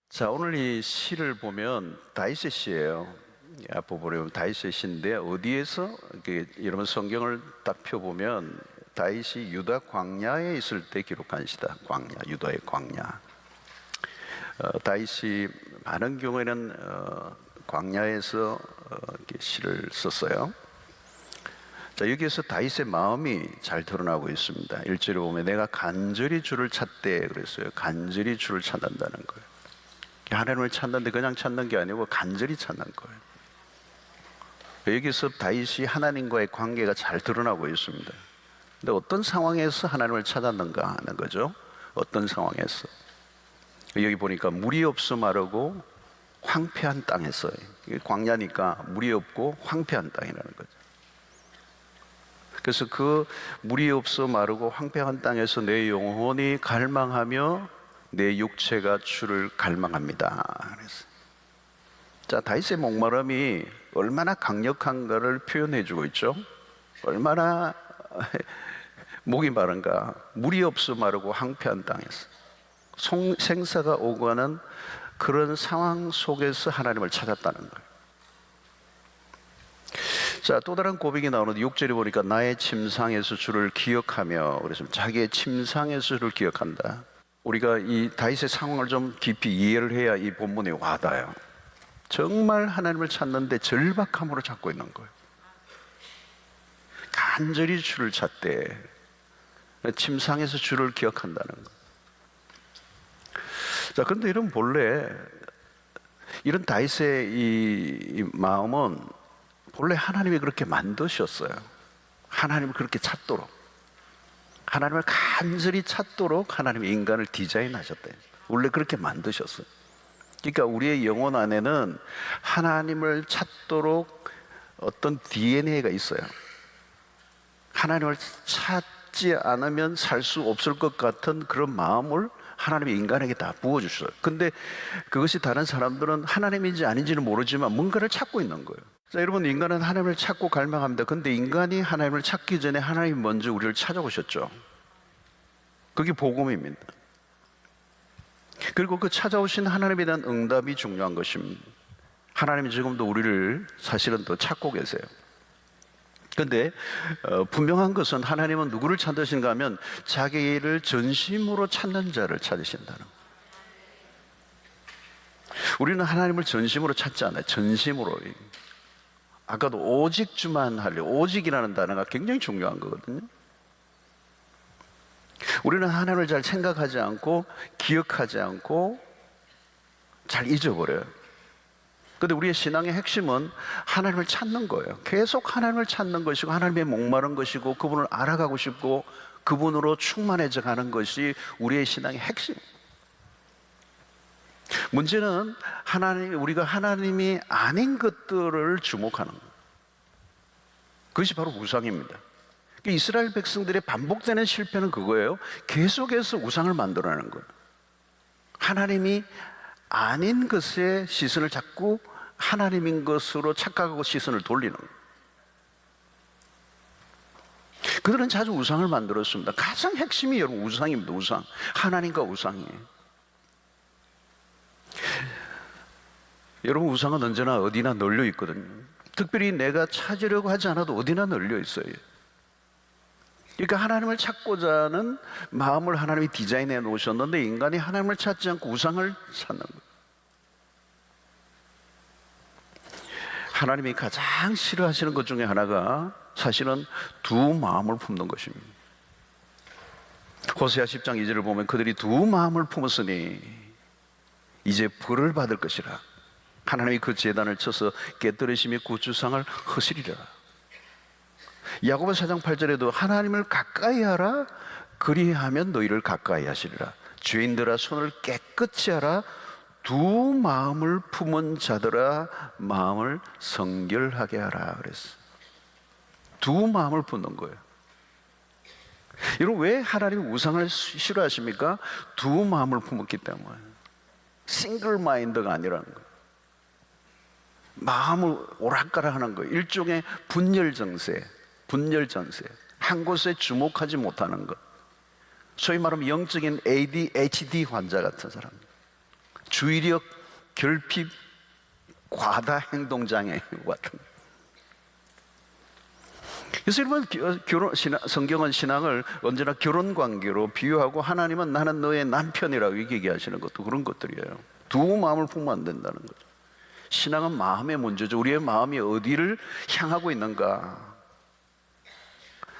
자, 오늘 이 시를 보면 다윗의 시예요. 앞부분 보면 다윗의 시인데 어디에서 여러분 성경을 딱 펴보면 다윗이 유다 광야에 있을 때 기록한 시다. 광야, 유다의 광야. 다윗이 많은 경우에는 광야에서 이렇게 시를 썼어요. 자, 여기에서 다윗의 마음이 잘 드러나고 있습니다. 1절에 보면 내가 간절히 주를 찾되 그랬어요. 간절히 주를 찾는다는 거예요. 하나님을 찾는데 그냥 찾는 게 아니고 간절히 찾는 거예요. 여기서 다윗이 하나님과의 관계가 잘 드러나고 있습니다. 근데 어떤 상황에서 하나님을 찾았는가 하는 거죠. 어떤 상황에서. 여기 보니까 물이 없어 마르고 황폐한 땅에서, 광야니까 물이 없고 황폐한 땅이라는 거죠. 그래서 그 물이 없어 마르고 황폐한 땅에서 내 영혼이 갈망하며 내 육체가 주를 갈망합니다. 그래서 자, 다윗의 목마름이 얼마나 강력한가를 표현해주고 있죠. 얼마나 목이 마른가. 물이 없어 마르고 황폐한 땅에서 생사가 오가는 그런 상황 속에서 하나님을 찾았다는 거예요. 자, 또 다른 고백이 나오는데 6절에 보니까 나의 침상에서 주를 기억하며, 그래서 자기의 침상에서 주를 기억한다. 우리가 이 다윗의 상황을 좀 깊이 이해를 해야 이 본문이 와닿아요. 정말 하나님을 찾는데 절박함으로 찾고 있는 거예요. 간절히 주를 찾되 침상에서 주를 기억한다는 거예요. 자, 그런데 이런 본래 이런 다윗의 이 마음은 본래 하나님이 그렇게 만드셨어요. 하나님을 그렇게 찾도록, 하나님을 간절히 찾도록 하나님이 인간을 디자인하셨대요. 원래 그렇게 만드셨어요. 그러니까 우리의 영혼 안에는 하나님을 찾도록 어떤 DNA가 있어요. 하나님을 찾지 않으면 살 수 없을 것 같은 그런 마음을 하나님이 인간에게 다 부어주셨어요. 근데 그것이 다른 사람들은 하나님인지 아닌지는 모르지만 뭔가를 찾고 있는 거예요. 자, 여러분, 인간은 하나님을 찾고 갈망합니다. 근데 인간이 하나님을 찾기 전에 하나님이 먼저 우리를 찾아오셨죠. 그게 복음입니다. 그리고 그 찾아오신 하나님에 대한 응답이 중요한 것입니다. 하나님이 지금도 우리를 사실은 더 찾고 계세요. 그런데 분명한 것은 하나님은 누구를 찾으신가 하면 자기를 전심으로 찾는 자를 찾으신다는 거예요. 우리는 하나님을 전심으로 찾지 않아요. 전심으로. 아까도 오직 주만 하려, 오직이라는 단어가 굉장히 중요한 거거든요. 우리는 하나님을 잘 생각하지 않고 기억하지 않고 잘 잊어버려요. 그런데 우리의 신앙의 핵심은 하나님을 찾는 거예요. 계속 하나님을 찾는 것이고 하나님의 목마른 것이고 그분을 알아가고 싶고 그분으로 충만해져 가는 것이 우리의 신앙의 핵심. 문제는 우리가 하나님이 아닌 것들을 주목하는 거예요. 그것이 바로 우상입니다. 이스라엘 백성들의 반복되는 실패는 그거예요. 계속해서 우상을 만들어내는 거예요. 하나님이 아닌 것에 시선을 자꾸 하나님인 것으로 착각하고 시선을 돌리는 거예요. 그들은 자주 우상을 만들었습니다. 가장 핵심이 여러분 우상입니다. 우상. 하나님과 우상이에요. 여러분, 우상은 언제나 어디나 널려 있거든요. 특별히 내가 찾으려고 하지 않아도 어디나 널려 있어요. 그러니까 하나님을 찾고자 하는 마음을 하나님이 디자인해 놓으셨는데 인간이 하나님을 찾지 않고 우상을 찾는 거예요. 하나님이 가장 싫어하시는 것 중에 하나가 사실은 두 마음을 품는 것입니다. 호세아 10장 2절을 보면 그들이 두 마음을 품었으니 이제 벌을 받을 것이라. 하나님이 그 제단을 쳐서 깨뜨리시며 구주상을 허시리라. 야고보 4장 8절에도 하나님을 가까이 하라, 그리하면 너희를 가까이 하시리라. 죄인들아 손을 깨끗이 하라, 두 마음을 품은 자들아 마음을 성결하게 하라 그랬어. 두 마음을 품는 거예요. 여러분, 왜 하나님이 우상을 싫어하십니까? 두 마음을 품었기 때문에. 싱글 마인드가 아니라는 거예요. 마음을 오락가락하는 거예요. 일종의 분열 정세. 한 곳에 주목하지 못하는 것. 소위 말하면 영적인 ADHD 환자 같은 사람. 주의력 결핍 과다 행동장애 같은. 그래서 여러분, 성경은 신앙을 언제나 결혼 관계로 비유하고, 하나님은 나는 너의 남편이라고 얘기하시는 것도 그런 것들이에요. 두 마음을 품으면 안 된다는 거죠. 신앙은 마음의 문제죠. 우리의 마음이 어디를 향하고 있는가,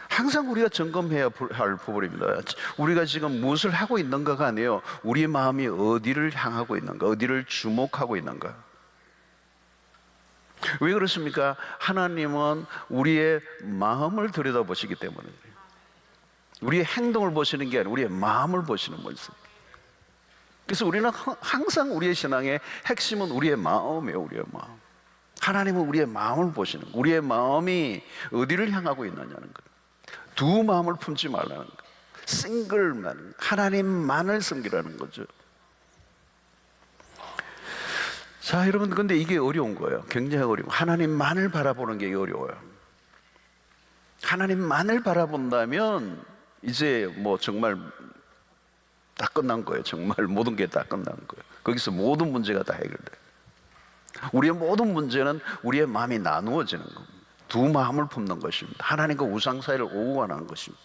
항상 우리가 점검해야 할 부분입니다. 우리가 지금 무엇을 하고 있는가가 아니에요. 우리의 마음이 어디를 향하고 있는가, 어디를 주목하고 있는가. 왜 그렇습니까? 하나님은 우리의 마음을 들여다보시기 때문에. 우리의 행동을 보시는 게 아니라 우리의 마음을 보시는 분이세요. 그래서 우리는 항상 우리의 신앙의 핵심은 우리의 마음이에요. 우리의 마음. 하나님은 우리의 마음을 보시는 거예요. 우리의 마음이 어디를 향하고 있느냐는 거예요. 두 마음을 품지 말라는 거예요. 싱글만, 하나님만을 섬기라는 거죠. 자, 여러분, 근데 이게 어려운 거예요. 굉장히 어려워. 하나님만을 바라보는 게 어려워요. 하나님만을 바라본다면 이제 뭐 정말 다 끝난 거예요. 정말 모든 게 다 끝난 거예요. 거기서 모든 문제가 다 해결돼요. 우리의 모든 문제는 우리의 마음이 나누어지는 겁니다. 두 마음을 품는 것입니다. 하나님과 우상 사이를 오가는 것입니다.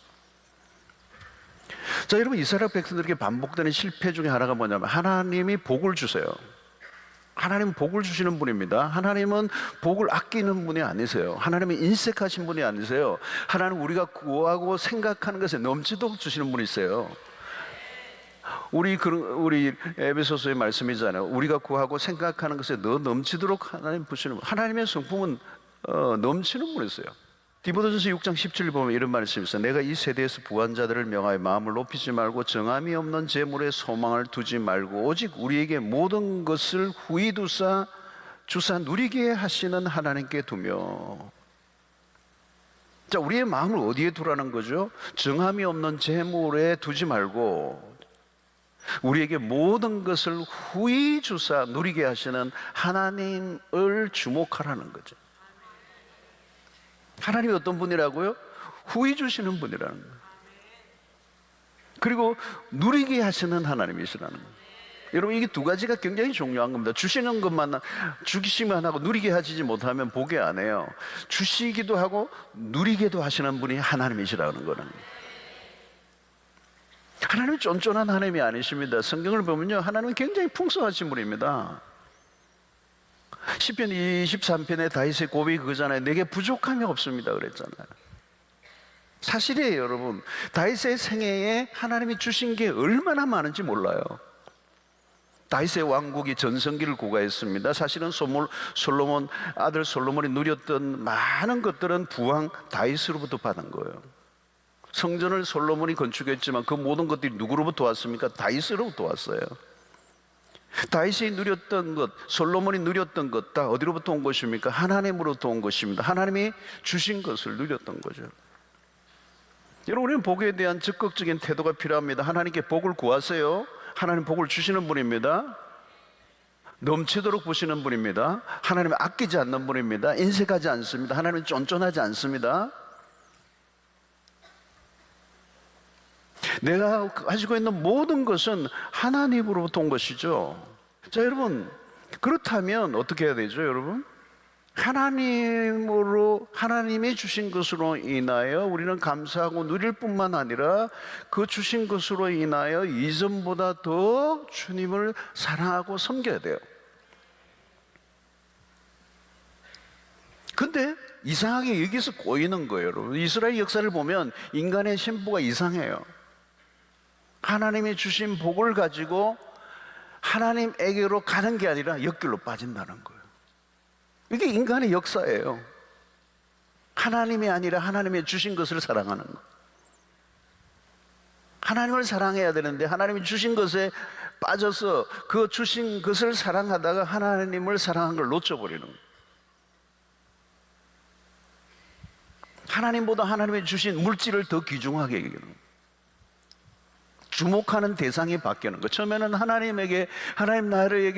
자, 여러분, 이스라엘 백성들에게 반복되는 실패 중에 하나가 뭐냐면, 하나님이 복을 주세요. 하나님은 복을 주시는 분입니다. 하나님은 복을 아끼는 분이 아니세요. 하나님은 인색하신 분이 아니세요. 하나님, 우리가 구하고 생각하는 것에 넘치도록 주시는 분이세요. 우리 에베소서의 말씀이잖아요. 우리가 구하고 생각하는 것에 넘치도록 하나님 부시는 분. 하나님의 성품은 넘치는 분이세요. 디모데전서 6장 17절 보면 이런 말씀이 있어요. 내가 이 세대에서 부한 자들을 명하여 마음을 높이지 말고 정함이 없는 재물에 소망을 두지 말고 오직 우리에게 모든 것을 후히 주사 누리게 하시는 하나님께 두며. 자, 우리의 마음을 어디에 두라는 거죠? 정함이 없는 재물에 두지 말고 우리에게 모든 것을 후히 주사 누리게 하시는 하나님을 주목하라는 거죠. 하나님이 어떤 분이라고요? 후히 주시는 분이라는 거예요. 그리고 누리게 하시는 하나님이시라는 거예요. 여러분, 이게 두 가지가 굉장히 중요한 겁니다. 주시는 것만, 주시기만 하고 누리게 하지 못하면 복이 안 해요. 주시기도 하고 누리게도 하시는 분이 하나님이시라는 거는. 하나님은 쫀쫀한 하나님이 아니십니다. 성경을 보면요, 하나님은 굉장히 풍성하신 분입니다. 시편 23편에 다윗의 고백이 그거잖아요. 내게 부족함이 없습니다 그랬잖아요. 사실이에요, 여러분. 다윗의 생애에 하나님이 주신 게 얼마나 많은지 몰라요. 다윗의 왕국이 전성기를 구가했습니다. 사실은 솔로몬 아들 솔로몬이 누렸던 많은 것들은 부왕 다윗으로부터 받은 거예요. 성전을 솔로몬이 건축했지만 그 모든 것들이 누구로부터 왔습니까? 다윗으로부터 왔어요. 다윗이 누렸던 것, 솔로몬이 누렸던 것 다 어디로부터 온 것입니까? 하나님으로부터 온 것입니다. 하나님이 주신 것을 누렸던 거죠. 여러분, 우리는 복에 대한 적극적인 태도가 필요합니다. 하나님께 복을 구하세요. 하나님 복을 주시는 분입니다. 넘치도록 부시는 분입니다. 하나님은 아끼지 않는 분입니다. 인색하지 않습니다. 하나님은 쫀쫀하지 않습니다. 내가 가지고 있는 모든 것은 하나님으로부터 온 것이죠. 자, 여러분, 그렇다면 어떻게 해야 되죠, 여러분? 하나님이 주신 것으로 인하여 우리는 감사하고 누릴 뿐만 아니라 그 주신 것으로 인하여 이전보다 더 주님을 사랑하고 섬겨야 돼요. 근데 이상하게 여기서 꼬이는 거예요, 여러분. 이스라엘 역사를 보면 인간의 심보가 이상해요. 하나님이 주신 복을 가지고 하나님에게로 가는 게 아니라 옆길로 빠진다는 거예요. 이게 인간의 역사예요. 하나님이 아니라 하나님이 주신 것을 사랑하는 거. 하나님을 사랑해야 되는데 하나님이 주신 것에 빠져서 그 주신 것을 사랑하다가 하나님을 사랑한 걸 놓쳐버리는 거예요. 하나님보다 하나님이 주신 물질을 더 귀중하게 여기는 거예요. 주목하는 대상이 바뀌는 거예요. 처음에는 하나님 나에게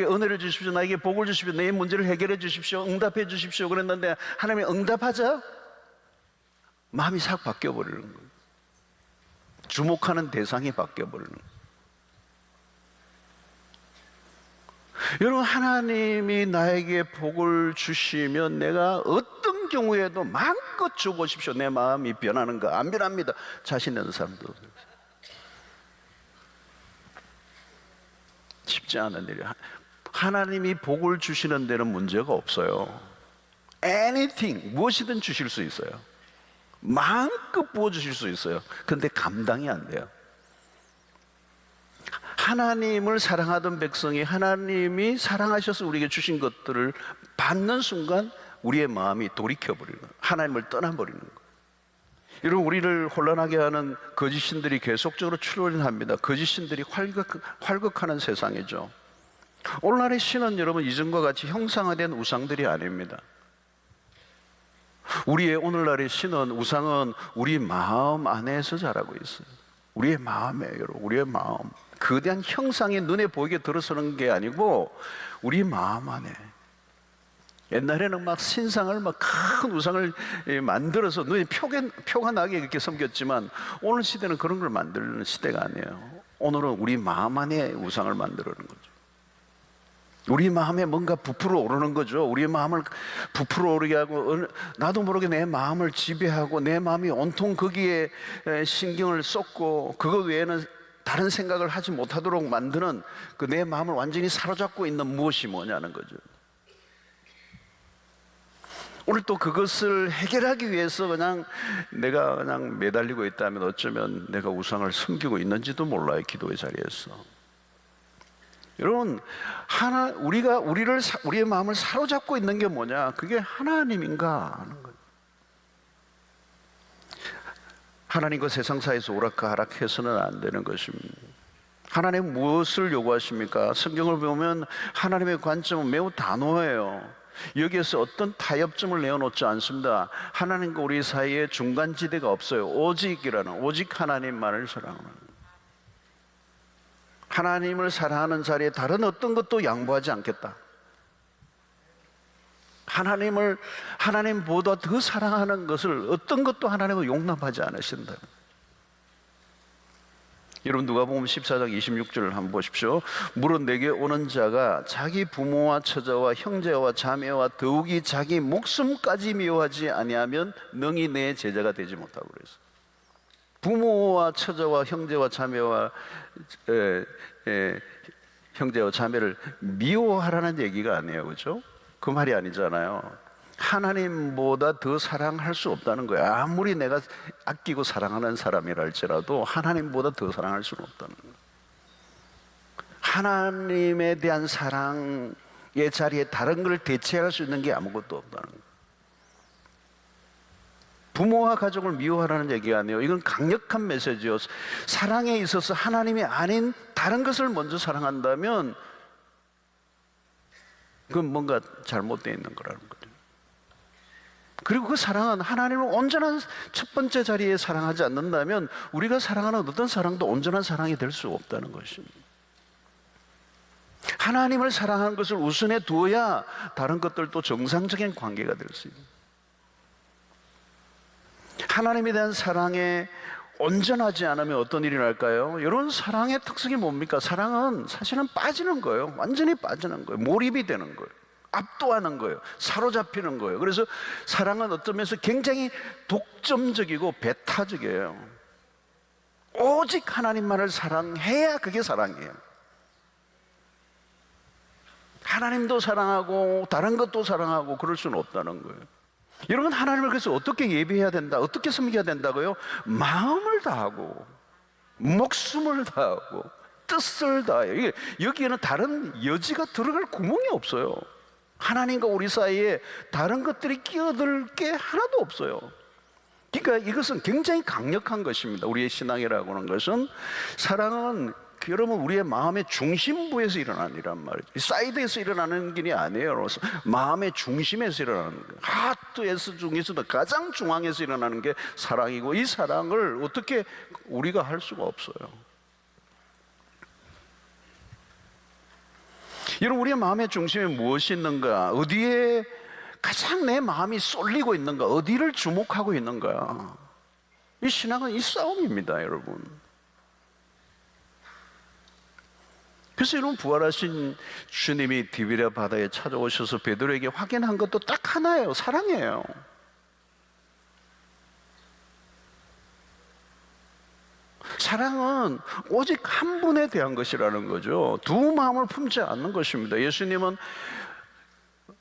은혜를 주십시오, 나에게 복을 주십시오, 내 문제를 해결해 주십시오, 응답해 주십시오 그랬는데 하나님이 응답하자 마음이 싹 바뀌어버리는 거예요. 주목하는 대상이 바뀌어버리는 거예요. 여러분, 하나님이 나에게 복을 주시면 내가 어떤 경우에도 마음껏 줘보십시오. 내 마음이 변하는가? 안 변합니다. 자신 있는 사람도. 쉽지 않은 일이에요. 하나님이 복을 주시는 데는 문제가 없어요. anything, 무엇이든 주실 수 있어요. 마음껏 부어주실 수 있어요. 그런데 감당이 안 돼요. 하나님을 사랑하던 백성이 하나님이 사랑하셔서 우리에게 주신 것들을 받는 순간 우리의 마음이 돌이켜버리는 거예요. 하나님을 떠나버리는 거예요. 여러분, 우리를 혼란하게 하는 거짓신들이 계속적으로 출현합니다. 거짓신들이 활극하는 세상이죠. 오늘날의 신은 여러분, 이전과 같이 형상화된 우상들이 아닙니다. 우리의 오늘날의 신은, 우상은 우리 마음 안에서 자라고 있어요. 우리의 마음이에요, 여러분. 우리의 마음. 거대한 형상이 눈에 보이게 들어서는 게 아니고 우리 마음 안에. 옛날에는 막 신상을, 막 큰 우상을 만들어서 눈에 표가 나게 이렇게 섬겼지만, 오늘 시대는 그런 걸 만드는 시대가 아니에요. 오늘은 우리 마음 안에 우상을 만들어는 거죠. 우리 마음에 뭔가 부풀어 오르는 거죠. 우리 마음을 부풀어 오르게 하고, 나도 모르게 내 마음을 지배하고, 내 마음이 온통 거기에 신경을 쏟고, 그것 외에는 다른 생각을 하지 못하도록 만드는 그 내 마음을 완전히 사로잡고 있는 무엇이 뭐냐는 거죠. 오늘 또 그것을 해결하기 위해서 내가 그냥 매달리고 있다면 어쩌면 내가 우상을 섬기고 있는지도 몰라요, 기도의 자리에서. 여러분, 우리의 마음을 사로잡고 있는 게 뭐냐? 그게 하나님인가 하는 거예요. 하나님과 세상사에서 오락가락해서는 안 되는 것입니다. 하나님 무엇을 요구하십니까? 성경을 보면 하나님의 관점은 매우 단호해요. 여기에서 어떤 타협점을 내어놓지 않습니다. 하나님과 우리 사이에 중간지대가 없어요. 오직 하나님만을 사랑하는, 하나님을 사랑하는 자리에 다른 어떤 것도 양보하지 않겠다. 하나님보다 더 사랑하는 것을 어떤 것도 하나님은 용납하지 않으신다. 여러분, 누가복음 14장 26절을 한번 보십시오. 무릇 내게 오는 자가 자기 부모와 처자와 형제와 자매와 더욱이 자기 목숨까지 미워하지 아니하면 능히 내 제자가 되지 못하고 그랬어요. 부모와 처자와 형제와 자매와 형제와 자매를 미워하라는 얘기가 아니에요, 그렇죠? 그 말이 아니잖아요. 하나님보다 더 사랑할 수 없다는 거예요. 아무리 내가 아끼고 사랑하는 사람이라 할지라도 하나님보다 더 사랑할 수는 없다는 거예요. 하나님에 대한 사랑의 자리에 다른 걸 대체할 수 있는 게 아무것도 없다는 거예요. 부모와 가족을 미워하라는 얘기가 아니에요. 이건 강력한 메시지요. 사랑에 있어서 하나님이 아닌 다른 것을 먼저 사랑한다면 그건 뭔가 잘못되어 있는 거라는 거죠. 그리고 그 사랑은 하나님을 온전한 첫 번째 자리에 사랑하지 않는다면 우리가 사랑하는 어떤 사랑도 온전한 사랑이 될 수 없다는 것입니다. 하나님을 사랑하는 것을 우선에 두어야 다른 것들도 정상적인 관계가 될 수 있습니다. 하나님에 대한 사랑에 온전하지 않으면 어떤 일이 날까요? 여러분, 사랑의 특성이 뭡니까? 사랑은 사실은 빠지는 거예요. 완전히 빠지는 거예요. 몰입이 되는 거예요. 압도하는 거예요. 사로잡히는 거예요. 그래서 사랑은 어떤 면에서 굉장히 독점적이고 배타적이에요. 오직 하나님만을 사랑해야 그게 사랑이에요. 하나님도 사랑하고 다른 것도 사랑하고 그럴 수는 없다는 거예요. 여러분, 하나님을 그래서 어떻게 예배해야 된다, 어떻게 섬겨야 된다고요? 마음을 다하고 목숨을 다하고 뜻을 다해요. 여기에는 다른 여지가 들어갈 구멍이 없어요. 하나님과 우리 사이에 다른 것들이 끼어들 게 하나도 없어요. 그러니까 이것은 굉장히 강력한 것입니다. 우리의 신앙이라고 하는 것은, 사랑은 여러분 우리의 마음의 중심부에서 일어나는 일란 말이죠. 사이드에서 일어나는 게 아니에요. 그래서 마음의 중심에서 일어나는 거예요. 하트에서 중에서도 가장 중앙에서 일어나는 게 사랑이고, 이 사랑을 어떻게 우리가 할 수가 없어요. 여러분, 우리의 마음의 중심에 무엇이 있는가? 어디에 가장 내 마음이 쏠리고 있는가? 어디를 주목하고 있는가? 이 신앙은 이 싸움입니다, 여러분. 그래서 이런 부활하신 주님이 디비랴 바다에 찾아오셔서 베드로에게 확인한 것도 딱 하나예요. 사랑이에요. 사랑은 오직 한 분에 대한 것이라는 거죠. 두 마음을 품지 않는 것입니다. 예수님은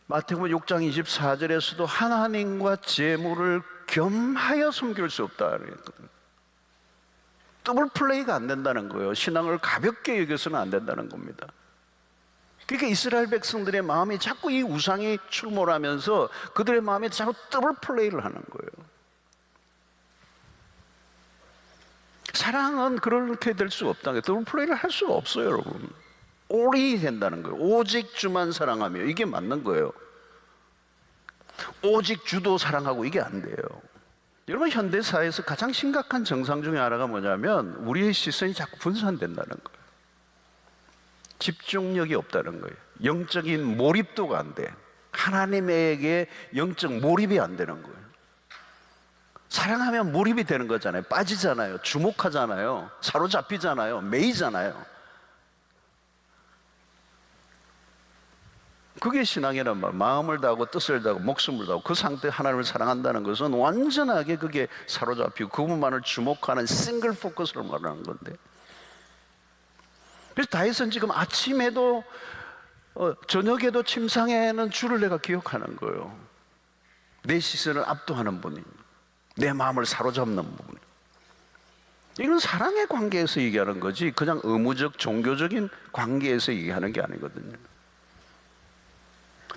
마태복음 6장 24절에서도 하나님과 재물을 겸하여 섬길 수 없다. 더블 플레이가 안 된다는 거예요. 신앙을 가볍게 여겨서는 안 된다는 겁니다. 그러니까 이스라엘 백성들의 마음이 자꾸 이 우상이 출몰하면서 그들의 마음이 자꾸 더블 플레이를 하는 거예요. 사랑은 그렇게 될 수 없다는 거예요. 더블 플레이를 할 수가 없어요, 여러분. 올이 된다는 거예요. 오직 주만 사랑하며, 이게 맞는 거예요. 오직 주도 사랑하고, 이게 안 돼요. 여러분, 현대사회에서 가장 심각한 증상 중에 하나가 뭐냐면 우리의 시선이 자꾸 분산된다는 거예요. 집중력이 없다는 거예요. 영적인 몰입도가 안 돼. 하나님에게 영적 몰입이 안 되는 거예요. 사랑하면 몰입이 되는 거잖아요. 빠지잖아요. 주목하잖아요. 사로잡히잖아요. 매이잖아요. 그게 신앙이란 말. 마음을 다하고 뜻을 다하고 목숨을 다하고 그 상태에 하나님을 사랑한다는 것은 완전하게 그게 사로잡히고 그분만을 주목하는 싱글 포커스를 말하는 건데, 그래서 다윗은 지금 아침에도 저녁에도 침상에는 주를 내가 기억하는 거예요. 내 시선을 압도하는 분이, 내 마음을 사로잡는 부분. 이건 사랑의 관계에서 얘기하는 거지 그냥 의무적 종교적인 관계에서 얘기하는 게 아니거든요.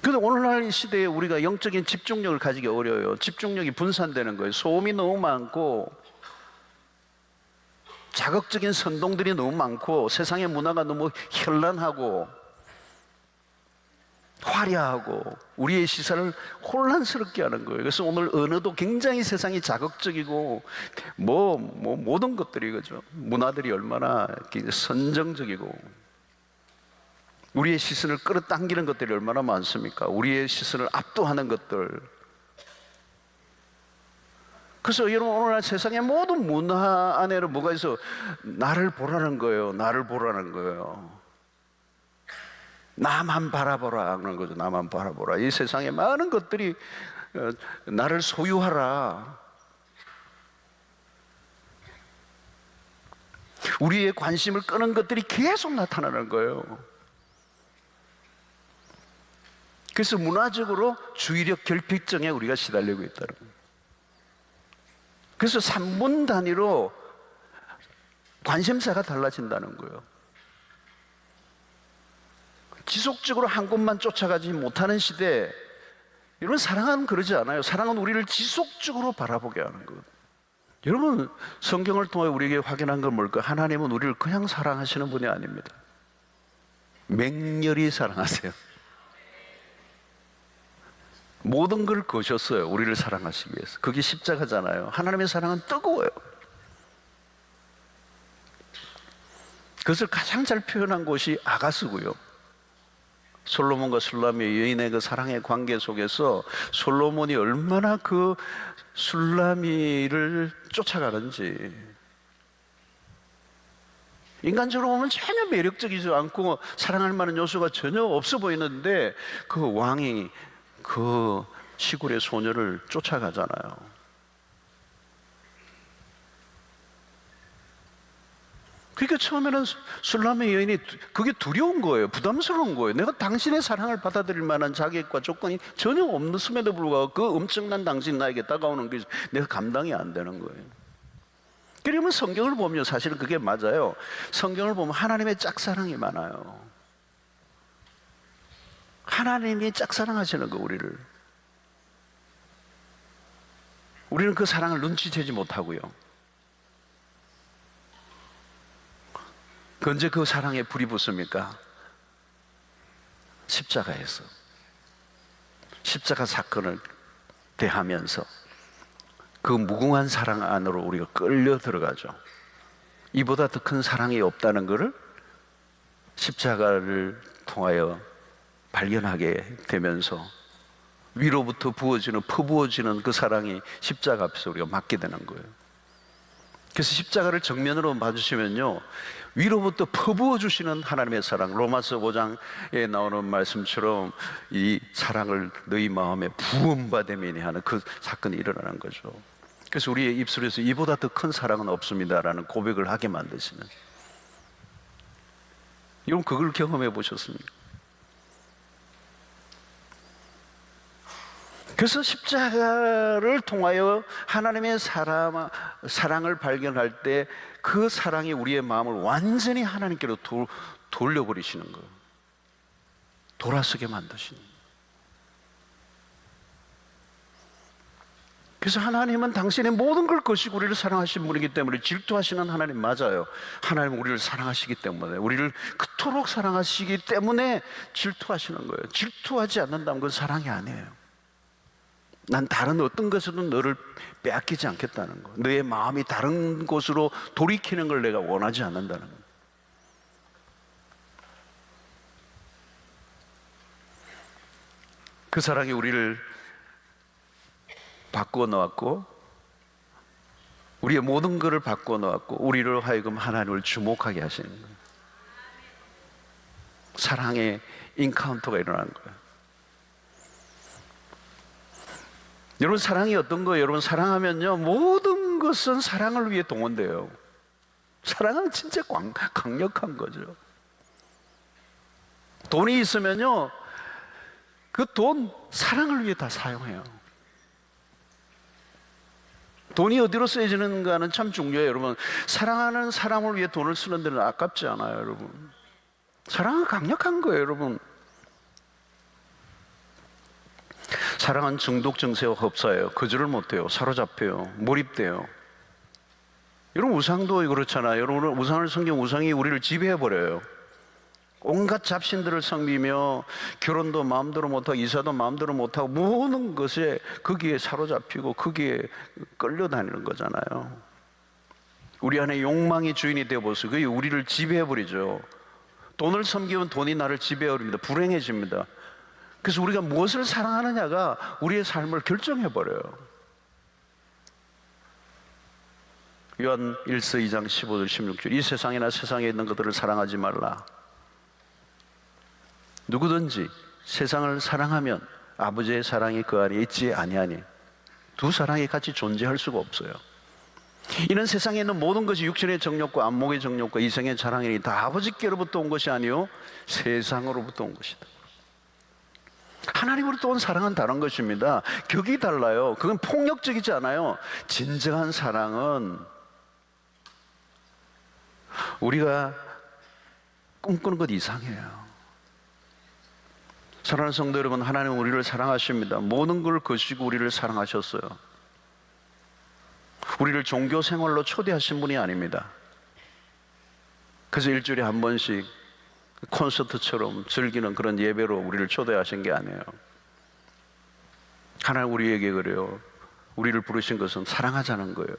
그래서 오늘날 이 시대에 우리가 영적인 집중력을 가지기 어려워요. 집중력이 분산되는 거예요. 소음이 너무 많고 자극적인 선동들이 너무 많고 세상의 문화가 너무 현란하고 화려하고 우리의 시선을 혼란스럽게 하는 거예요. 그래서 오늘 언어도 굉장히 세상이 자극적이고 모든 것들이, 그죠? 문화들이 얼마나 선정적이고 우리의 시선을 끌어당기는 것들이 얼마나 많습니까? 우리의 시선을 압도하는 것들. 그래서 여러분, 오늘날 세상의 모든 문화 안에는 뭐가 있어? 나를 보라는 거예요. 나를 보라는 거예요. 나만 바라보라 하는 거죠. 나만 바라보라. 이 세상의 많은 것들이 나를 소유하라. 우리의 관심을 끄는 것들이 계속 나타나는 거예요. 그래서 문화적으로 주의력 결핍증에 우리가 시달리고 있다는 거예요. 그래서 3분 단위로 관심사가 달라진다는 거예요. 지속적으로 한 곳만 쫓아가지 못하는 시대. 여러분, 사랑은 그러지 않아요. 사랑은 우리를 지속적으로 바라보게 하는 거예요. 여러분, 성경을 통해 우리에게 확인한 건 뭘까요? 하나님은 우리를 그냥 사랑하시는 분이 아닙니다. 맹렬히 사랑하세요. 모든 걸 거셨어요. 우리를 사랑하시기 위해서. 그게 십자가잖아요. 하나님의 사랑은 뜨거워요. 그것을 가장 잘 표현한 곳이 아가스고요. 솔로몬과 술라미의 여인의 그 사랑의 관계 속에서 솔로몬이 얼마나 그 술라미를 쫓아가는지, 인간적으로 보면 전혀 매력적이지 않고 사랑할 만한 요소가 전혀 없어 보이는데 그 왕이 그 시골의 소녀를 쫓아가잖아요. 그러니까 처음에는 술라미 여인이 그게 두려운 거예요. 부담스러운 거예요. 내가 당신의 사랑을 받아들일 만한 자격과 조건이 전혀 없음에도 불구하고 그 엄청난 당신 나에게 다가오는 게 내가 감당이 안 되는 거예요. 그러면 성경을 보면 사실은 그게 맞아요. 성경을 보면 하나님의 짝사랑이 많아요. 하나님이 짝사랑하시는 거, 우리를. 우리는 그 사랑을 눈치채지 못하고요. 언제 그 사랑에 불이 붙습니까? 십자가에서. 십자가 사건을 대하면서 그 무궁한 사랑 안으로 우리가 끌려 들어가죠. 이보다 더 큰 사랑이 없다는 것을 십자가를 통하여 발견하게 되면서 위로부터 부어지는, 퍼부어지는 그 사랑이 십자가 앞에서 우리가 맞게 되는 거예요. 그래서 십자가를 정면으로 봐주시면요, 위로부터 퍼부어 주시는 하나님의 사랑. 로마서 5장에 나오는 말씀처럼 이 사랑을 너희 마음에 부음받으면 하는 그 사건이 일어나는 거죠. 그래서 우리의 입술에서 이보다 더 큰 사랑은 없습니다라는 고백을 하게 만드시는. 여러분 그걸 경험해 보셨습니까? 그래서 십자가를 통하여 하나님의 사랑을 발견할 때 그 사랑이 우리의 마음을 완전히 하나님께로 돌려버리시는 거예요. 돌아서게 만드시는 거예요. 그래서 하나님은 당신의 모든 걸 거시고 우리를 사랑하신 분이기 때문에 질투하시는 하나님 맞아요. 하나님은 우리를 사랑하시기 때문에, 우리를 그토록 사랑하시기 때문에 질투하시는 거예요. 질투하지 않는다면 그건 사랑이 아니에요. 난 다른 어떤 것으로는 너를 빼앗기지 않겠다는 거, 너의 마음이 다른 곳으로 돌이키는 걸 내가 원하지 않는다는 거. 그 사랑이 우리를 바꾸어 놓았고, 우리의 모든 것을 바꾸어 놓았고, 우리를 하여금 하나님을 주목하게 하시는 거예요. 사랑의 인카운터가 일어나는 거예요. 여러분 사랑이 어떤 거예요? 여러분 사랑하면요 모든 것은 사랑을 위해 동원돼요. 사랑은 진짜 강력한 거죠. 돈이 있으면요 그 돈 사랑을 위해 다 사용해요. 돈이 어디로 쓰여지는가는 참 중요해요. 여러분 사랑하는 사람을 위해 돈을 쓰는 데는 아깝지 않아요. 여러분 사랑은 강력한 거예요. 여러분 사랑은 중독 증세와 흡사해요. 거절을 못해요. 사로잡혀요. 몰입돼요. 여러분 우상도 그렇잖아요. 여러분 우상을 섬기면 우상이 우리를 지배해버려요. 온갖 잡신들을 섬기며 결혼도 마음대로 못하고 이사도 마음대로 못하고 모든 것에 거기에 사로잡히고 거기에 끌려다니는 거잖아요. 우리 안에 욕망이 주인이 되어버려서 그게 우리를 지배해버리죠. 돈을 섬기면 돈이 나를 지배해버립니다. 불행해집니다. 그래서 우리가 무엇을 사랑하느냐가 우리의 삶을 결정해버려요. 요한 1서 2장 15절 16절 이 세상이나 세상에 있는 것들을 사랑하지 말라. 누구든지 세상을 사랑하면 아버지의 사랑이 그 안에 있지 아니하니. 두 사랑이 같이 존재할 수가 없어요. 이는 세상에 있는 모든 것이 육신의 정욕과 안목의 정욕과 이생의 자랑이니 다 아버지께로부터 온 것이 아니요 세상으로부터 온 것이다. 하나님으로부터 온 사랑은 다른 것입니다. 격이 달라요. 그건 폭력적이지 않아요. 진정한 사랑은 우리가 꿈꾸는 것 이상이에요. 사랑하는 성도 여러분, 하나님은 우리를 사랑하십니다. 모든 걸 거시고 우리를 사랑하셨어요. 우리를 종교 생활로 초대하신 분이 아닙니다. 그래서 일주일에 한 번씩 콘서트처럼 즐기는 그런 예배로 우리를 초대하신 게 아니에요. 하나님 우리에게 그래요. 우리를 부르신 것은 사랑하자는 거예요.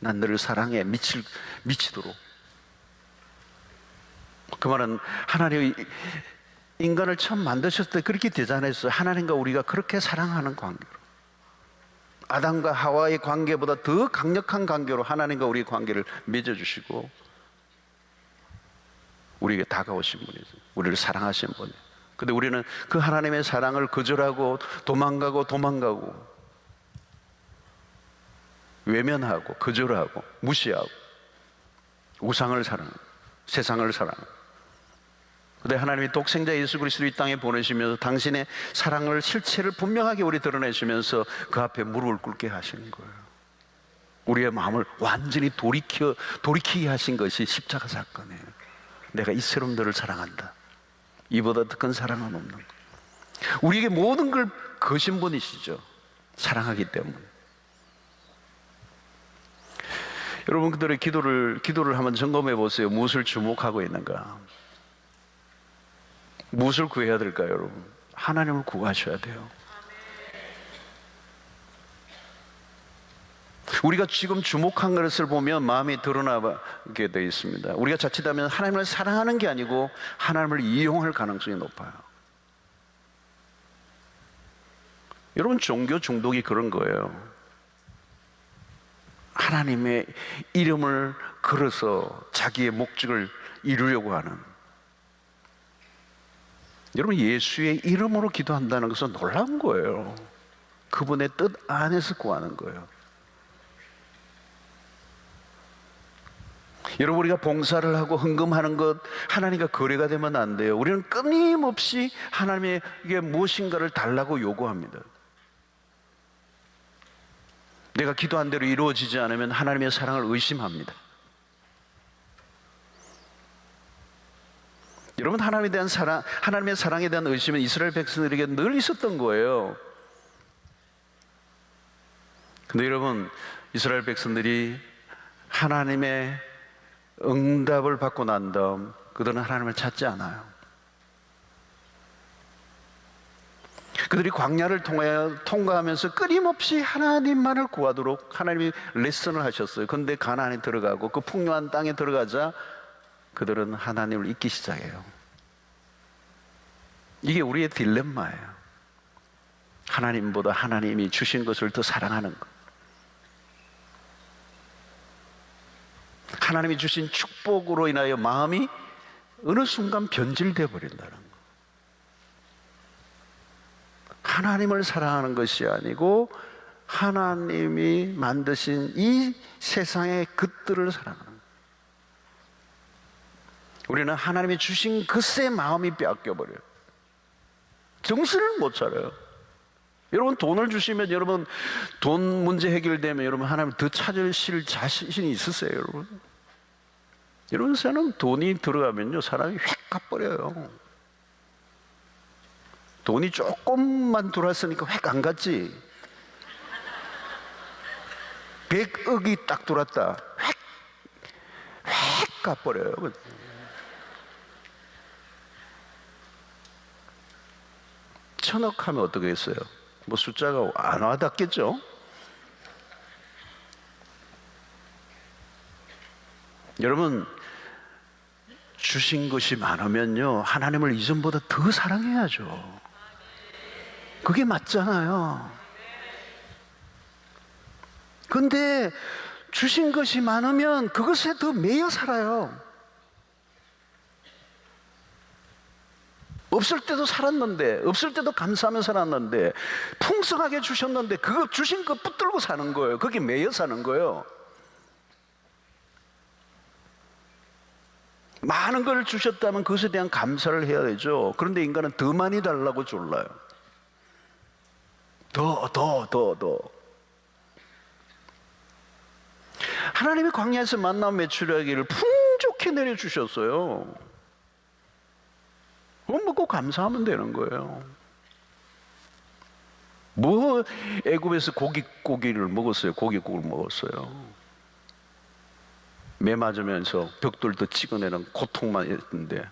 난 너를 사랑해 미치도록. 그 말은 하나님이 인간을 처음 만드셨을 때 그렇게 디자인했어요. 하나님과 우리가 그렇게 사랑하는 관계로, 아담과 하와의 관계보다 더 강력한 관계로 하나님과 우리의 관계를 맺어주시고 우리에게 다가오신 분이죠. 우리를 사랑하신 분이에요. 근데 우리는 그 하나님의 사랑을 거절하고 도망가고 외면하고 거절하고 무시하고 우상을 사랑하고 세상을 사랑하고. 근데 하나님이 독생자 예수 그리스도를 이 땅에 보내시면서 당신의 사랑을 실체를 분명하게 우리 드러내시면서 그 앞에 무릎을 꿇게 하시는 거예요. 우리의 마음을 완전히 돌이키게 하신 것이 십자가 사건이에요. 내가 이처럼 너를 사랑한다. 이보다 더 큰 사랑은 없는 거. 우리에게 모든 걸 거신 분이시죠. 사랑하기 때문에. 여러분 그들의 기도를 한번 점검해 보세요. 무엇을 주목하고 있는가? 무엇을 구해야 될까요, 여러분? 하나님을 구하셔야 돼요. 우리가 지금 주목한 것을 보면 마음이 드러나게 되어 있습니다. 우리가 자칫하면 하나님을 사랑하는 게 아니고 하나님을 이용할 가능성이 높아요. 여러분 종교 중독이 그런 거예요. 하나님의 이름을 걸어서 자기의 목적을 이루려고 하는, 여러분, 예수의 이름으로 기도한다는 것은 놀라운 거예요. 그분의 뜻 안에서 구하는 거예요. 여러분, 우리가 봉사를 하고 헌금하는 것, 하나님과 거래가 되면 안 돼요. 우리는 끊임없이 하나님에게 무엇인가를 달라고 요구합니다. 내가 기도한 대로 이루어지지 않으면 하나님의 사랑을 의심합니다. 여러분, 하나님에 대한 사랑, 하나님의 사랑에 대한 의심은 이스라엘 백성들에게 늘 있었던 거예요. 근데 여러분, 이스라엘 백성들이 하나님의 응답을 받고 난 다음 그들은 하나님을 찾지 않아요. 그들이 광야를 통과하면서 끊임없이 하나님만을 구하도록 하나님이 레슨을 하셨어요. 그런데 가나안에 들어가고 그 풍요한 땅에 들어가자 그들은 하나님을 잊기 시작해요. 이게 우리의 딜레마예요. 하나님보다 하나님이 주신 것을 더 사랑하는 것, 하나님이 주신 축복으로 인하여 마음이 어느 순간 변질되어 버린다는 것. 하나님을 사랑하는 것이 아니고 하나님이 만드신 이 세상의 것들을 사랑하는 것. 우리는 하나님이 주신 것에 마음이 빼앗겨버려요. 정신을 못 차려요. 여러분, 돈을 주시면, 여러분 돈 문제 해결되면 여러분 하나님을 더 찾으실 자신이 있으세요? 여러분 사람 돈이 들어가면요 사람이 휙 가버려요. 돈이 조금만 들어왔으니까 휙 안 갔지. 100억이 딱 들어왔다, 휙 가버려요. 1000억 하면 어떻게 했어요? 뭐 숫자가 안 와닿겠죠? 여러분, 주신 것이 많으면요 하나님을 이전보다 더 사랑해야죠. 그게 맞잖아요. 근데 주신 것이 많으면 그것에 더 매여 살아요. 없을 때도 살았는데, 없을 때도 감사하며 살았는데, 풍성하게 주셨는데 그거 주신 거 붙들고 사는 거예요. 거기에 매여 사는 거예요. 많은 걸 주셨다면 그것에 대한 감사를 해야 되죠. 그런데 인간은 더 많이 달라고 졸라요. 더. 하나님이 광야에서 만나 메추라기를 풍족히 내려주셨어요. 그건 먹고 감사하면 되는 거예요. 뭐 애굽에서 고기를 먹었어요. 고기국을 먹었어요. 매 맞으면서 벽돌도 찍어내는 고통만 했는데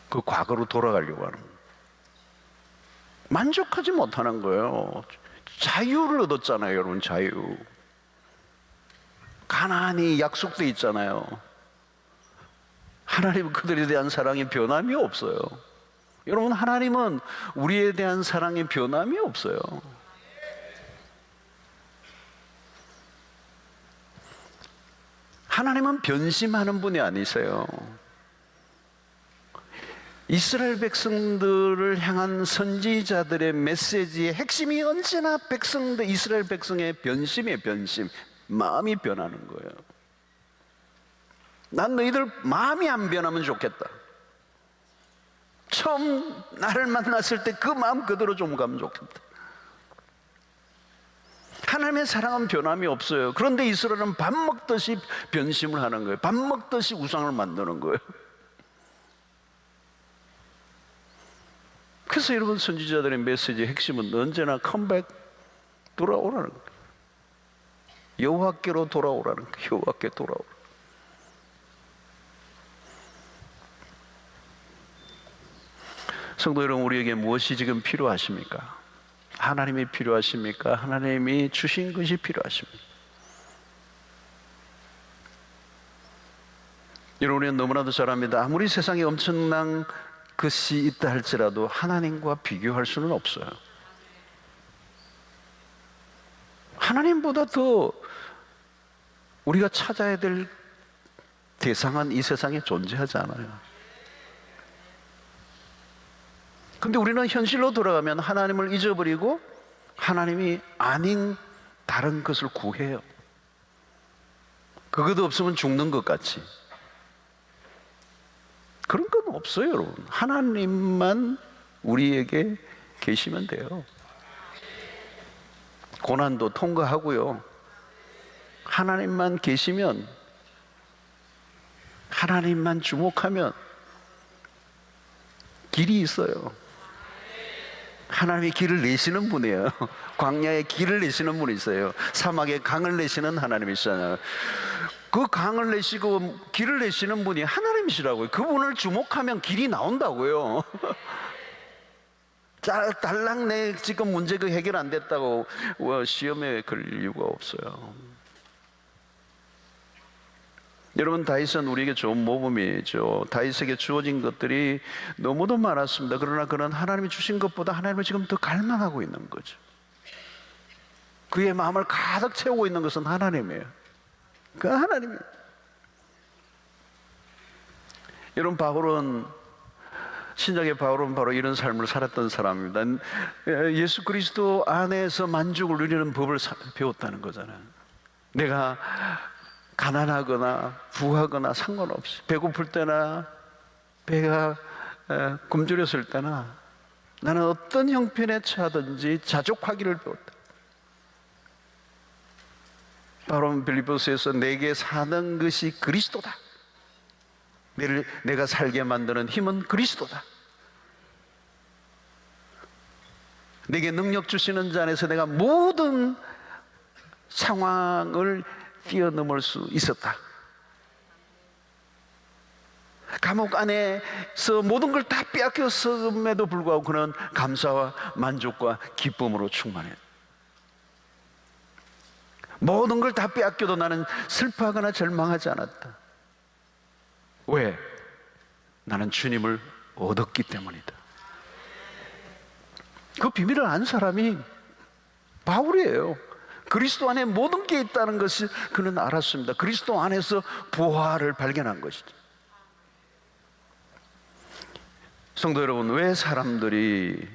그 과거로 돌아가려고 하는 거예요. 만족하지 못하는 거예요. 자유를 얻었잖아요, 여러분. 자유. 가나안이 약속돼 있잖아요. 하나님은 그들에 대한 사랑이 변함이 없어요. 여러분, 하나님은 우리에 대한 사랑이 변함이 없어요. 하나님은 변심하는 분이 아니세요. 이스라엘 백성들을 향한 선지자들의 메시지의 핵심이 언제나 이스라엘 백성의 변심이에요. 변심. 마음이 변하는 거예요. 난 너희들 마음이 안 변하면 좋겠다. 처음 나를 만났을 때 그 마음 그대로 좀 가면 좋겠다. 하나님의 사랑은 변함이 없어요. 그런데 이스라엘은 밥 먹듯이 변심을 하는 거예요. 밥 먹듯이 우상을 만드는 거예요. 그래서 여러분, 선지자들의 메시지의 핵심은 언제나 컴백, 돌아오라는 거예요. 여호와께로 돌아오라는 거예요. 여호와께 돌아오라. 성도 여러분, 우리에게 무엇이 지금 필요하십니까? 하나님이 필요하십니까? 하나님이 주신 것이 필요하십니까? 여러분, 우리는 너무나도 잘 압니다. 아무리 세상에 엄청난 것이 있다 할지라도 하나님과 비교할 수는 없어요. 하나님보다 더 우리가 찾아야 될 대상은 이 세상에 존재하지 않아요. 근데 우리는 현실로 돌아가면 하나님을 잊어버리고 하나님이 아닌 다른 것을 구해요. 그것도 없으면 죽는 것 같이. 그런 건 없어요, 여러분. 하나님만 우리에게 계시면 돼요. 고난도 통과하고요. 하나님만 계시면, 하나님만 주목하면 길이 있어요. 하나님이 길을 내시는 분이에요. 광야에 길을 내시는 분이 있어요. 사막에 강을 내시는 하나님이시잖아요. 그 강을 내시고 길을 내시는 분이 하나님이시라고요. 그분을 주목하면 길이 나온다고요. 달랑 내 지금 문제 그 해결 안 됐다고 시험에 걸릴 이유가 없어요. 여러분, 다윗은 우리에게 좋은 모범이죠. 다윗에게 주어진 것들이 너무도 많았습니다. 그러나 그는 하나님이 주신 것보다 하나님을 지금 더 갈망하고 있는 거죠. 그의 마음을 가득 채우고 있는 것은 하나님이에요. 그 하나님이에요. 여러분, 바울은, 신약의 바울은 바로 이런 삶을 살았던 사람입니다. 예수 그리스도 안에서 만족을 누리는 법을 배웠다는 거잖아요. 내가 가난하거나 부하거나 상관없이, 배고플 때나 배가 굶주렸을 때나 나는 어떤 형편에 처하든지 자족하기를 배웠다. 바로 빌립보서에서 내게 사는 것이 그리스도다. 내가 살게 만드는 힘은 그리스도다. 내게 능력 주시는 자 안에서 내가 모든 상황을 뛰어넘을 수 있었다. 감옥 안에서 모든 걸 다 빼앗겼음에도 불구하고 그는 감사와 만족과 기쁨으로 충만했다. 모든 걸 다 빼앗겨도 나는 슬퍼하거나 절망하지 않았다. 왜? 나는 주님을 얻었기 때문이다. 그 비밀을 안 사람이 바울이에요. 그리스도 안에 모든 게 있다는 것을 그는 알았습니다. 그리스도 안에서 부활을 발견한 것이죠. 성도 여러분, 왜 사람들이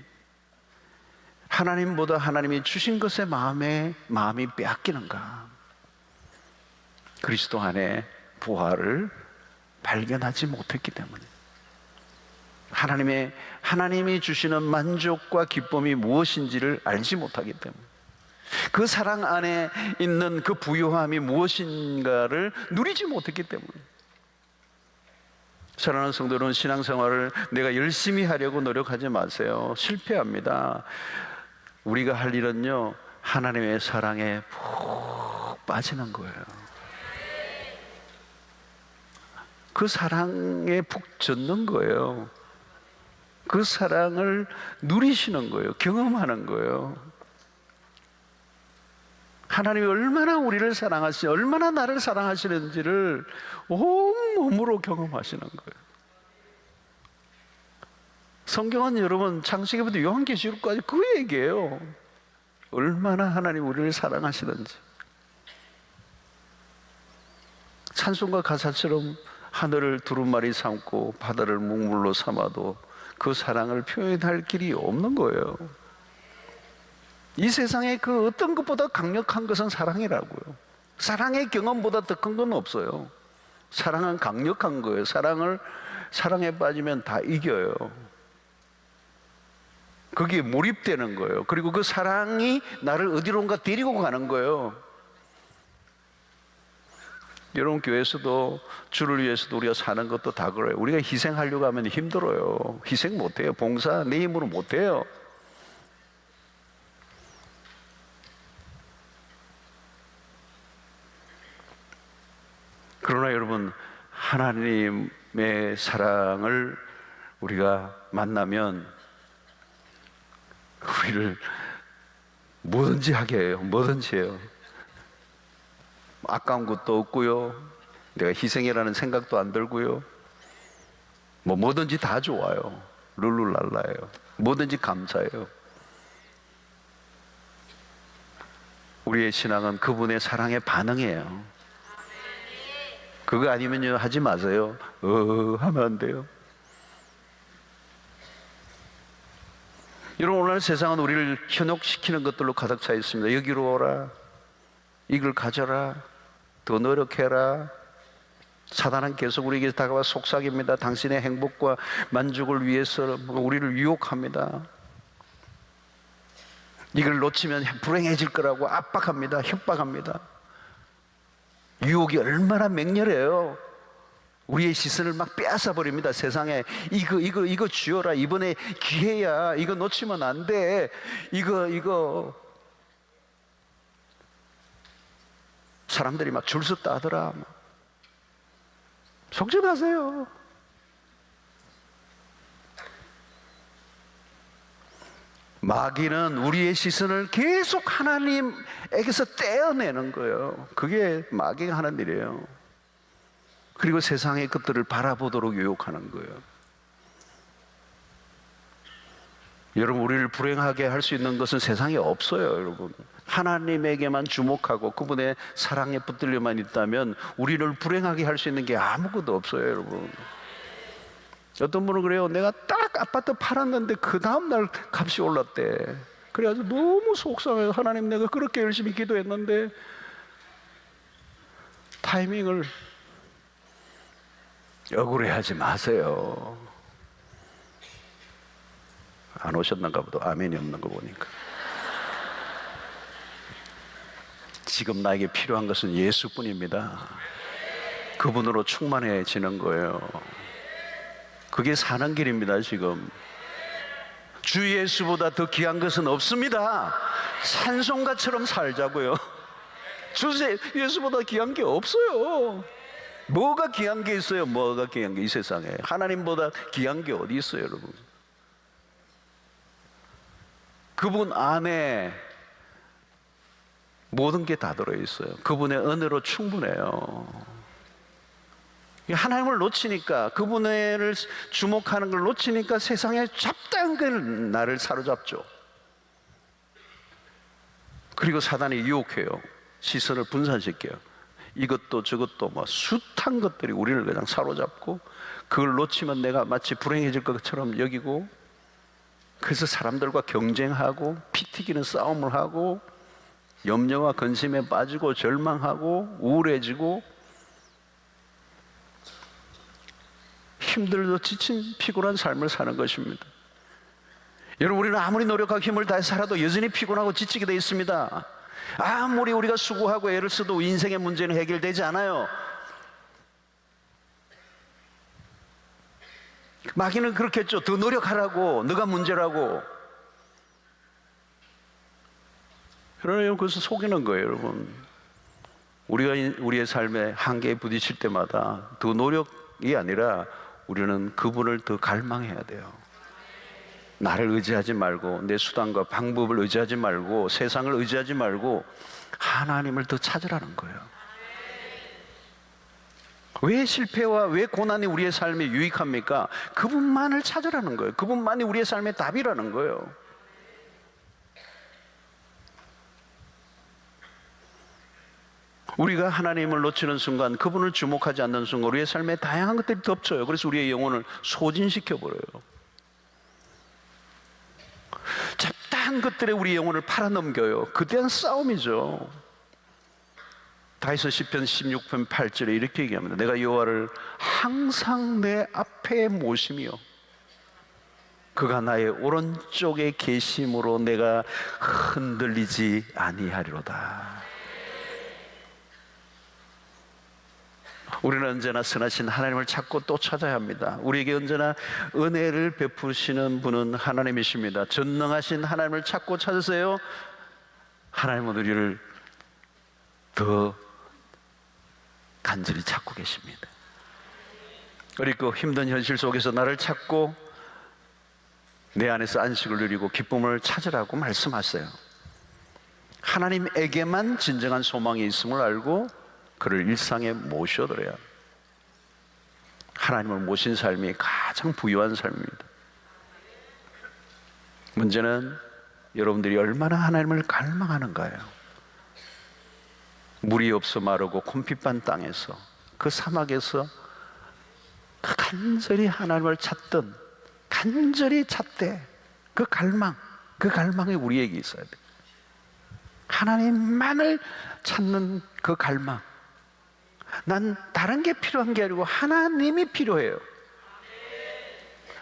하나님보다 하나님이 주신 것에 마음이 빼앗기는가? 그리스도 안에 부활을 발견하지 못했기 때문에, 하나님이 주시는 만족과 기쁨이 무엇인지를 알지 못하기 때문에, 그 사랑 안에 있는 그 부요함이 무엇인가를 누리지 못했기 때문에. 사랑하는 성도 여러분, 신앙생활을 내가 열심히 하려고 노력하지 마세요. 실패합니다. 우리가 할 일은요, 하나님의 사랑에 푹 빠지는 거예요. 그 사랑에 푹 젖는 거예요. 그 사랑을 누리시는 거예요. 경험하는 거예요. 하나님이 얼마나 우리를 사랑하시고 얼마나 나를 사랑하시는지를 온몸으로 경험하시는 거예요. 성경은 여러분, 창세기부터 요한계시록까지 그 얘기예요. 얼마나 하나님 우리를 사랑하시는지. 찬송가 가사처럼 하늘을 두루마리 삼고 바다를 묵물로 삼아도 그 사랑을 표현할 길이 없는 거예요. 이 세상에 그 어떤 것보다 강력한 것은 사랑이라고요. 사랑의 경험보다 더 큰 건 없어요. 사랑은 강력한 거예요. 사랑에 빠지면 다 이겨요. 거기에 몰입되는 거예요. 그리고 그 사랑이 나를 어디론가 데리고 가는 거예요. 여러분, 교회에서도 주를 위해서도 우리가 사는 것도 다 그래요. 우리가 희생하려고 하면 힘들어요. 희생 못해요. 봉사 내 힘으로 못해요. 그러나 여러분, 하나님의 사랑을 우리가 만나면 우리를 뭐든지 하게 해요. 뭐든지 해요. 아까운 것도 없고요. 내가 희생이라는 생각도 안 들고요. 뭐든지 다 좋아요. 룰루랄라예요. 뭐든지 감사해요. 우리의 신앙은 그분의 사랑에 반응해요. 그거 아니면요 하지 마세요. 하면 안 돼요. 여러분, 오늘 세상은 우리를 현혹시키는 것들로 가득 차 있습니다. 여기로 오라, 이걸 가져라, 더 노력해라. 사단은 계속 우리에게 다가와 속삭입니다. 당신의 행복과 만족을 위해서 우리를 유혹합니다. 이걸 놓치면 불행해질 거라고 압박합니다. 협박합니다. 유혹이 얼마나 맹렬해요. 우리의 시선을 막 빼앗아 버립니다. 세상에 이거 쥐어라, 이번에 기회야, 이거 놓치면 안 돼, 이거 사람들이 막 줄 섰다 하더라. 속지 마세요. 마귀는 우리의 시선을 계속 하나님에게서 떼어내는 거예요. 그게 마귀가 하는 일이에요. 그리고 세상의 것들을 바라보도록 유혹하는 거예요. 여러분, 우리를 불행하게 할 수 있는 것은 세상에 없어요. 여러분, 하나님에게만 주목하고 그분의 사랑에 붙들려만 있다면 우리를 불행하게 할 수 있는 게 아무것도 없어요. 여러분, 어떤 분은 그래요. 내가 딱 아파트 팔았는데 그 다음날 값이 올랐대. 그래가지고 너무 속상해요. 하나님, 내가 그렇게 열심히 기도했는데 타이밍을. 억울해하지 마세요. 안 오셨는가 보다. 아멘이 없는 거 보니까. 지금 나에게 필요한 것은 예수뿐입니다. 그분으로 충만해지는 거예요. 그게 사는 길입니다. 지금 주 예수보다 더 귀한 것은 없습니다. 산송가처럼 살자고요. 주 예수보다 귀한 게 없어요. 뭐가 귀한 게 있어요? 뭐가 귀한 게 이 세상에? 하나님보다 귀한 게 어디 있어요, 여러분? 그분 안에 모든 게 다 들어있어요. 그분의 은혜로 충분해요. 하나님을 놓치니까, 그분을 주목하는 걸 놓치니까 세상에 잡다한 걸 나를 사로잡죠. 그리고 사단이 유혹해요. 시선을 분산시켜요. 이것도 저것도 뭐 숱한 것들이 우리를 그냥 사로잡고, 그걸 놓치면 내가 마치 불행해질 것처럼 여기고, 그래서 사람들과 경쟁하고 피 튀기는 싸움을 하고 염려와 근심에 빠지고 절망하고 우울해지고 힘들고 지친 피곤한 삶을 사는 것입니다. 여러분, 우리는 아무리 노력하고 힘을 다해 살아도 여전히 피곤하고 지치게 되어 있습니다. 아무리 우리가 수고하고 애를 써도 인생의 문제는 해결되지 않아요. 마귀는 그렇게 했죠. 더 노력하라고, 너가 문제라고. 그러나 그것을 속이는 거예요, 여러분. 우리가 우리의 삶에 한계에 부딪힐 때마다 더 노력이 아니라 우리는 그분을 더 갈망해야 돼요. 나를 의지하지 말고, 내 수단과 방법을 의지하지 말고, 세상을 의지하지 말고 하나님을 더 찾으라는 거예요. 왜 실패와 왜 고난이 우리의 삶에 유익합니까? 그분만을 찾으라는 거예요. 그분만이 우리의 삶의 답이라는 거예요. 우리가 하나님을 놓치는 순간, 그분을 주목하지 않는 순간 우리의 삶에 다양한 것들이 덮쳐요. 그래서 우리의 영혼을 소진시켜버려요. 잡다한 것들에 우리 영혼을 팔아넘겨요. 그때는 싸움이죠. 다윗은 시편 16편 8절에 이렇게 얘기합니다. 내가 여호와를 항상 내 앞에 모시며 그가 나의 오른쪽에 계심으로 내가 흔들리지 아니하리로다. 우리는 언제나 선하신 하나님을 찾고 또 찾아야 합니다. 우리에게 언제나 은혜를 베푸시는 분은 하나님이십니다. 전능하신 하나님을 찾고 찾으세요. 하나님은 우리를 더 간절히 찾고 계십니다. 그리고 힘든 현실 속에서 나를 찾고 내 안에서 안식을 누리고 기쁨을 찾으라고 말씀하세요. 하나님에게만 진정한 소망이 있음을 알고 그를 일상에 모셔드려야, 하나님을 모신 삶이 가장 부유한 삶입니다. 문제는 여러분들이 얼마나 하나님을 갈망하는가요? 물이 없어 마르고 콤핏반 땅에서 그 사막에서 간절히 하나님을 찾던, 간절히 찾되 그 갈망이 우리에게 있어야 돼. 하나님만을 찾는 그 갈망. 난 다른 게 필요한 게 아니고 하나님이 필요해요.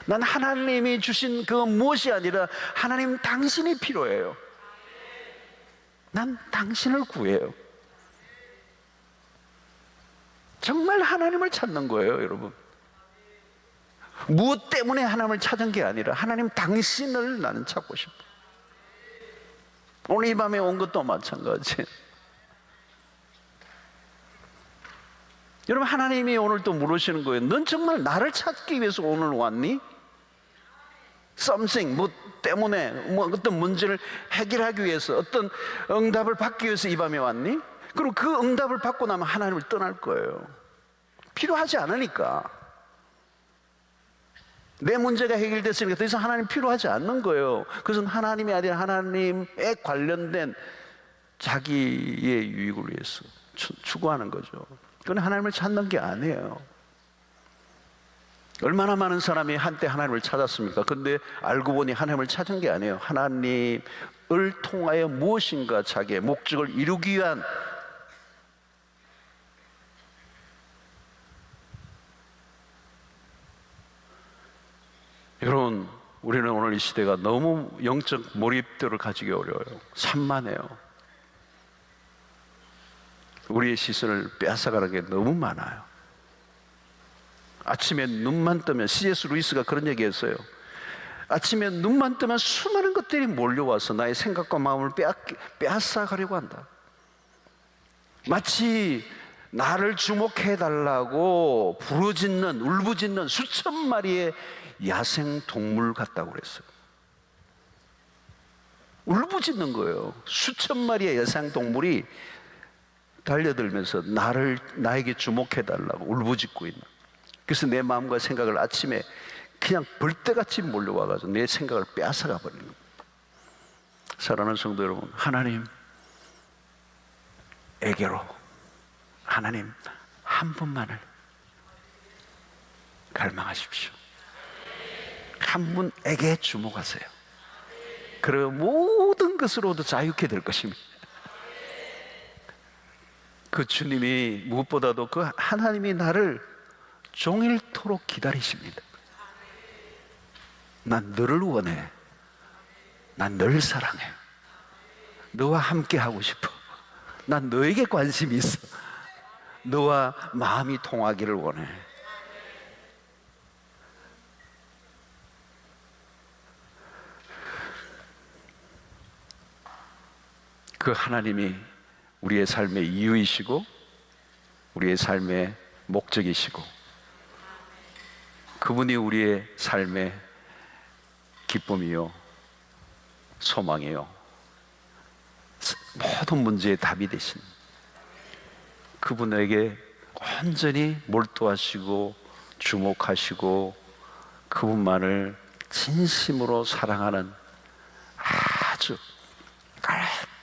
난 하나님이 주신 그 무엇이 아니라 하나님 당신이 필요해요. 난 당신을 구해요. 정말 하나님을 찾는 거예요, 여러분. 무엇 때문에 하나님을 찾은 게 아니라 하나님 당신을 나는 찾고 싶어. 오늘 이 밤에 온 것도 마찬가지예요. 여러분, 하나님이 오늘 또 물으시는 거예요. 넌 정말 나를 찾기 위해서 오늘 왔니? something, 뭐 때문에, 뭐 어떤 문제를 해결하기 위해서, 어떤 응답을 받기 위해서 이 밤에 왔니? 그리고 그 응답을 받고 나면 하나님을 떠날 거예요. 필요하지 않으니까. 내 문제가 해결됐으니까 더 이상 하나님 필요하지 않는 거예요. 그것은 하나님이 아니라 하나님에 관련된 자기의 유익을 위해서 추구하는 거죠. 그건 하나님을 찾는 게 아니에요. 얼마나 많은 사람이 한때 하나님을 찾았습니까? 근데 알고 보니 하나님을 찾은 게 아니에요. 하나님을 통하여 무엇인가 자기의 목적을 이루기 위한 여러분, 우리는 오늘 이 시대가 너무 영적 몰입도를 가지기 어려워요. 산만해요. 우리의 시선을 빼앗아가는 게 너무 많아요. 아침에 눈만 뜨면, C.S. 루이스가 그런 얘기 했어요. 아침에 눈만 뜨면 수많은 것들이 몰려와서 나의 생각과 마음을 빼앗아가려고 한다. 마치 나를 주목해달라고 부르짖는, 울부짖는 수천 마리의 야생 동물 같다고 그랬어요. 울부짖는 거예요. 수천 마리의 야생 동물이 달려들면서 나에게 주목해달라고 울부짖고 있는. 그래서 내 마음과 생각을 아침에 그냥 벌떼같이 몰려와가지고 내 생각을 빼앗아가 버리는 겁니다. 사랑하는 성도 여러분, 하나님에게로, 하나님 한 분만을 갈망하십시오. 한 분에게 주목하세요. 그리고 모든 것으로도 자유케 될 것입니다. 그 주님이 무엇보다도 그 하나님이 나를 종일토록 기다리십니다. 난 너를 원해. 난 널 사랑해. 너와 함께 하고 싶어. 난 너에게 관심이 있어. 너와 마음이 통하기를 원해. 그 하나님이 우리의 삶의 이유이시고 우리의 삶의 목적이시고 그분이 우리의 삶의 기쁨이요 소망이요 모든 문제의 답이 되신 그분에게 온전히 몰두하시고 주목하시고 그분만을 진심으로 사랑하는 아주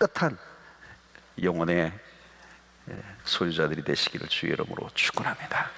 깨끗한 영혼의 소유자들이 되시기를 주의 이름으로 축원합니다.